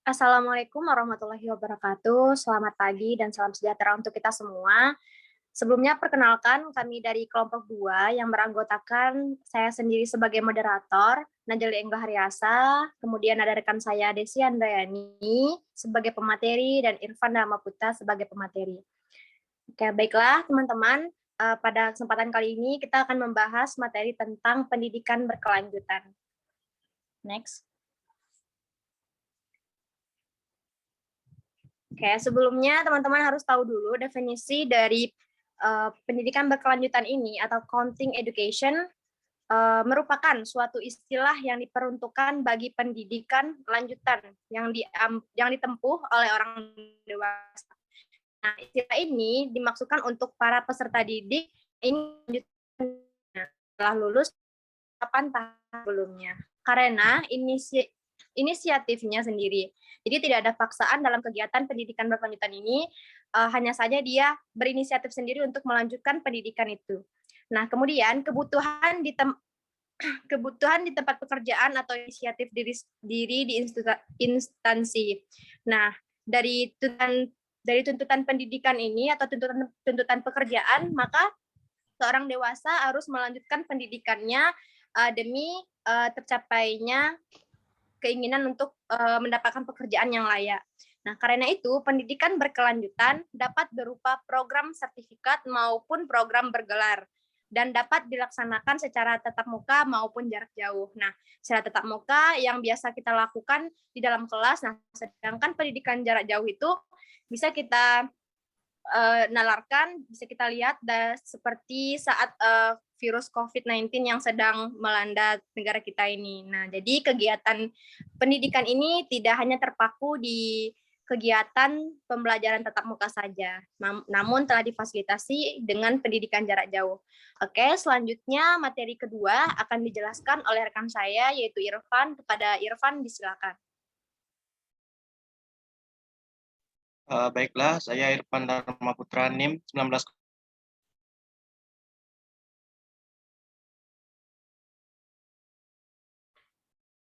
Assalamualaikum warahmatullahi wabarakatuh. Selamat pagi dan salam sejahtera untuk kita semua. Sebelumnya perkenalkan kami dari kelompok 2 yang beranggotakan saya sendiri sebagai moderator, Najeli Enggah Haryasa, kemudian ada rekan saya Desi Andrayani sebagai pemateri dan Irfan Damaputra sebagai pemateri. Oke, baiklah teman-teman, pada kesempatan kali ini kita akan membahas materi tentang pendidikan berkelanjutan. Next. Oke, sebelumnya teman-teman harus tahu dulu definisi dari pendidikan berkelanjutan ini atau continuing education merupakan suatu istilah yang diperuntukkan bagi pendidikan lanjutan yang ditempuh oleh orang dewasa. Nah, istilah ini dimaksudkan untuk para peserta didik ini setelah lulus tahap sebelumnya. Karena inisiatifnya sendiri. Jadi tidak ada paksaan dalam kegiatan pendidikan berkelanjutan ini, hanya saja dia berinisiatif sendiri untuk melanjutkan pendidikan itu. Nah, kemudian kebutuhan di tempat pekerjaan atau inisiatif diri di instansi. Nah, dari tuntutan pendidikan ini atau tuntutan pekerjaan, maka seorang dewasa harus melanjutkan pendidikannya demi tercapainya keinginan untuk mendapatkan pekerjaan yang layak. Nah, karena itu pendidikan berkelanjutan dapat berupa program sertifikat maupun program bergelar dan dapat dilaksanakan secara tatap muka maupun jarak jauh. Nah, secara tatap muka yang biasa kita lakukan di dalam kelas, nah sedangkan pendidikan jarak jauh itu bisa kita nalarkan, bisa kita lihat seperti saat virus COVID-19 yang sedang melanda negara kita ini. Nah, jadi kegiatan pendidikan ini tidak hanya terpaku di kegiatan pembelajaran tatap muka saja, namun telah difasilitasi dengan pendidikan jarak jauh. Oke, selanjutnya materi kedua akan dijelaskan oleh rekan saya, yaitu Irfan. Kepada Irfan, disilakan. Baiklah, saya Irfan Dharmaputra NIM 19.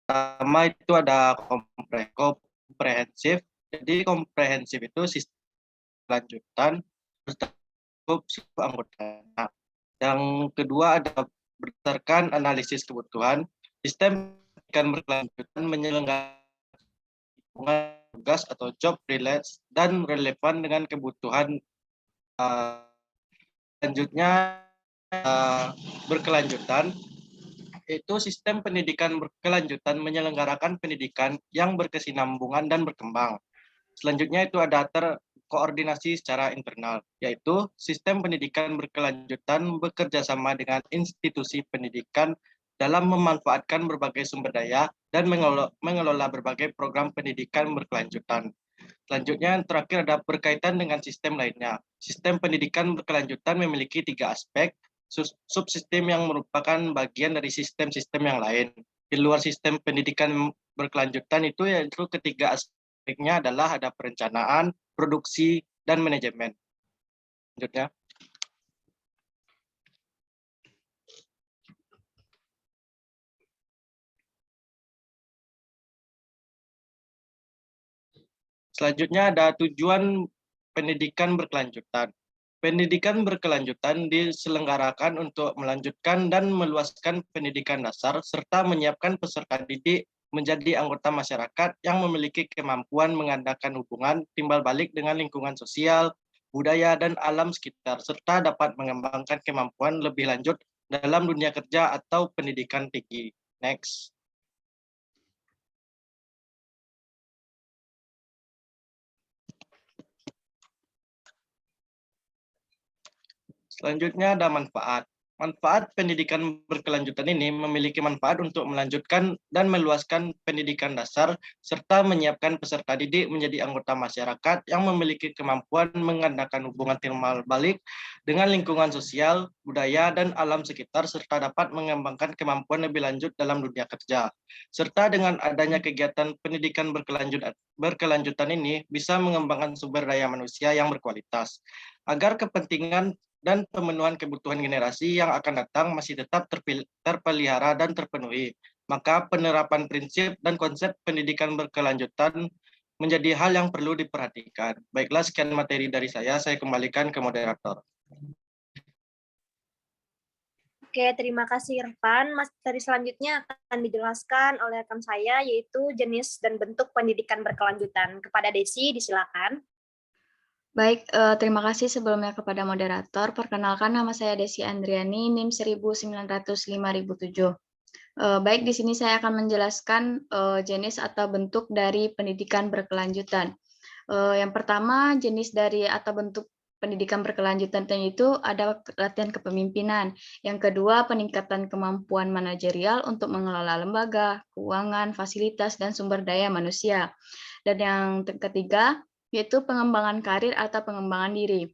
Pertama itu ada komprehensif. Jadi komprehensif itu sistem lanjutan bercukup anggota. Yang kedua ada berdasarkan analisis kebutuhan, sistem pendidikan berkelanjutan menyelenggarakan tugas atau job relates dan relevan dengan kebutuhan. Selanjutnya berkelanjutan itu sistem pendidikan berkelanjutan menyelenggarakan pendidikan yang berkesinambungan dan berkembang. Selanjutnya itu ada terkoordinasi secara internal, yaitu sistem pendidikan berkelanjutan bekerja sama dengan institusi pendidikan dalam memanfaatkan berbagai sumber daya dan mengelola berbagai program pendidikan berkelanjutan. Selanjutnya yang terakhir ada berkaitan dengan sistem lainnya. Sistem pendidikan berkelanjutan memiliki 3 aspek, subsistem yang merupakan bagian dari sistem-sistem yang lain. Di luar sistem pendidikan berkelanjutan itu yaitu ketiga aspeknya adalah ada perencanaan, produksi, dan manajemen. Selanjutnya. Selanjutnya ada tujuan pendidikan berkelanjutan. Pendidikan berkelanjutan diselenggarakan untuk melanjutkan dan meluaskan pendidikan dasar serta menyiapkan peserta didik menjadi anggota masyarakat yang memiliki kemampuan mengadakan hubungan timbal balik dengan lingkungan sosial, budaya, dan alam sekitar, serta dapat mengembangkan kemampuan lebih lanjut dalam dunia kerja atau pendidikan tinggi. Next. Selanjutnya ada manfaat. Manfaat pendidikan berkelanjutan ini memiliki manfaat untuk melanjutkan dan meluaskan pendidikan dasar serta menyiapkan peserta didik menjadi anggota masyarakat yang memiliki kemampuan mengadakan hubungan timbal balik dengan lingkungan sosial, budaya, dan alam sekitar serta dapat mengembangkan kemampuan lebih lanjut dalam dunia kerja. Serta dengan adanya kegiatan pendidikan berkelanjutan ini bisa mengembangkan sumber daya manusia yang berkualitas agar kepentingan dan pemenuhan kebutuhan generasi yang akan datang masih tetap terpelihara dan terpenuhi. Maka penerapan prinsip dan konsep pendidikan berkelanjutan menjadi hal yang perlu diperhatikan. Baiklah, sekian materi dari saya kembalikan ke moderator. Oke, terima kasih Irfan. Materi selanjutnya akan dijelaskan oleh rekan saya, yaitu jenis dan bentuk pendidikan berkelanjutan. Kepada Desi, disilakan. Baik, terima kasih sebelumnya kepada moderator. Perkenalkan, nama saya Desi Andriani, NIM 19005.007. Baik, di sini saya akan menjelaskan jenis atau bentuk dari pendidikan berkelanjutan. Yang pertama, jenis dari atau bentuk pendidikan berkelanjutan itu ada latihan kepemimpinan. Yang kedua, peningkatan kemampuan manajerial untuk mengelola lembaga, keuangan, fasilitas, dan sumber daya manusia. Dan yang ketiga, yaitu pengembangan karir atau pengembangan diri.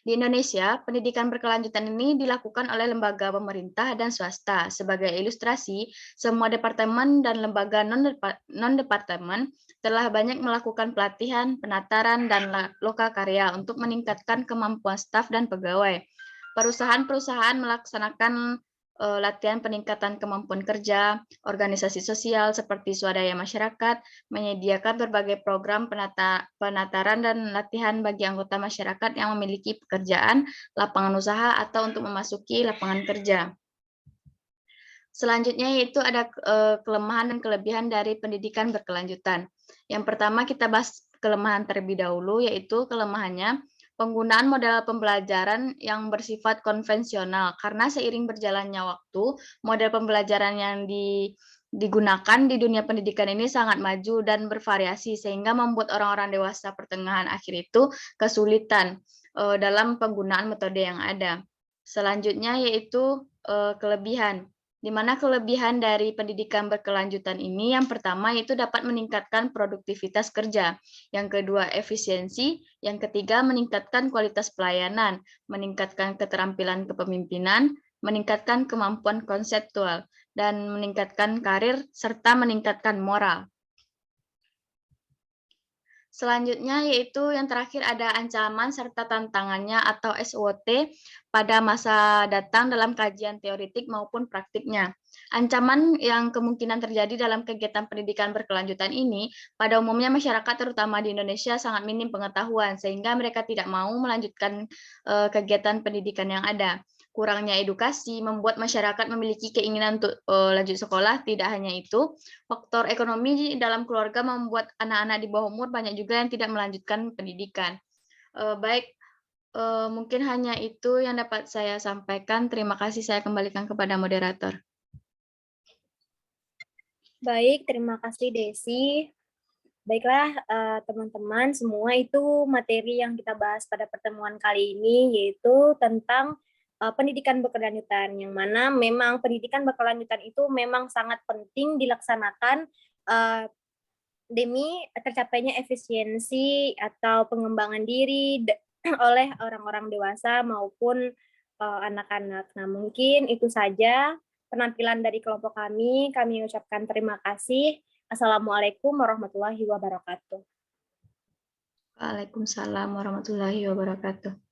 Di Indonesia, pendidikan berkelanjutan ini dilakukan oleh lembaga pemerintah dan swasta. Sebagai ilustrasi, semua departemen dan lembaga non-departemen telah banyak melakukan pelatihan, penataran, dan lokakarya untuk meningkatkan kemampuan staf dan pegawai. Perusahaan-perusahaan melaksanakan latihan peningkatan kemampuan kerja, organisasi sosial seperti swadaya masyarakat, menyediakan berbagai program penataran dan latihan bagi anggota masyarakat yang memiliki pekerjaan, lapangan usaha, atau untuk memasuki lapangan kerja. Selanjutnya yaitu ada kelemahan dan kelebihan dari pendidikan berkelanjutan. Yang pertama kita bahas kelemahan terlebih dahulu, yaitu kelemahannya penggunaan model pembelajaran yang bersifat konvensional, karena seiring berjalannya waktu, model pembelajaran yang digunakan di dunia pendidikan ini sangat maju dan bervariasi, sehingga membuat orang-orang dewasa pertengahan akhir itu kesulitan dalam penggunaan metode yang ada. Selanjutnya yaitu kelebihan. Di mana kelebihan dari pendidikan berkelanjutan ini, yang pertama yaitu dapat meningkatkan produktivitas kerja, yang kedua efisiensi, yang ketiga meningkatkan kualitas pelayanan, meningkatkan keterampilan kepemimpinan, meningkatkan kemampuan konseptual, dan meningkatkan karir, serta meningkatkan moral. Selanjutnya yaitu yang terakhir ada ancaman serta tantangannya atau SWOT pada masa datang dalam kajian teoretik maupun praktiknya. Ancaman yang kemungkinan terjadi dalam kegiatan pendidikan berkelanjutan ini, pada umumnya masyarakat terutama di Indonesia sangat minim pengetahuan sehingga mereka tidak mau melanjutkan kegiatan pendidikan yang ada. Kurangnya edukasi membuat masyarakat memiliki keinginan untuk lanjut sekolah. Tidak hanya itu, faktor ekonomi dalam keluarga membuat anak-anak di bawah umur banyak juga yang tidak melanjutkan pendidikan. Baik, mungkin hanya itu yang dapat saya sampaikan. Terima kasih, saya kembalikan kepada moderator. Baik, terima kasih Desi. Baiklah teman-teman, semua itu materi yang kita bahas pada pertemuan kali ini, yaitu tentang pendidikan berkelanjutan, yang mana memang pendidikan berkelanjutan itu memang sangat penting dilaksanakan demi tercapainya efisiensi atau pengembangan diri oleh orang-orang dewasa maupun anak-anak. Nah, mungkin itu saja penampilan dari kelompok kami. Kami ucapkan terima kasih. Assalamualaikum warahmatullahi wabarakatuh. Waalaikumsalam warahmatullahi wabarakatuh.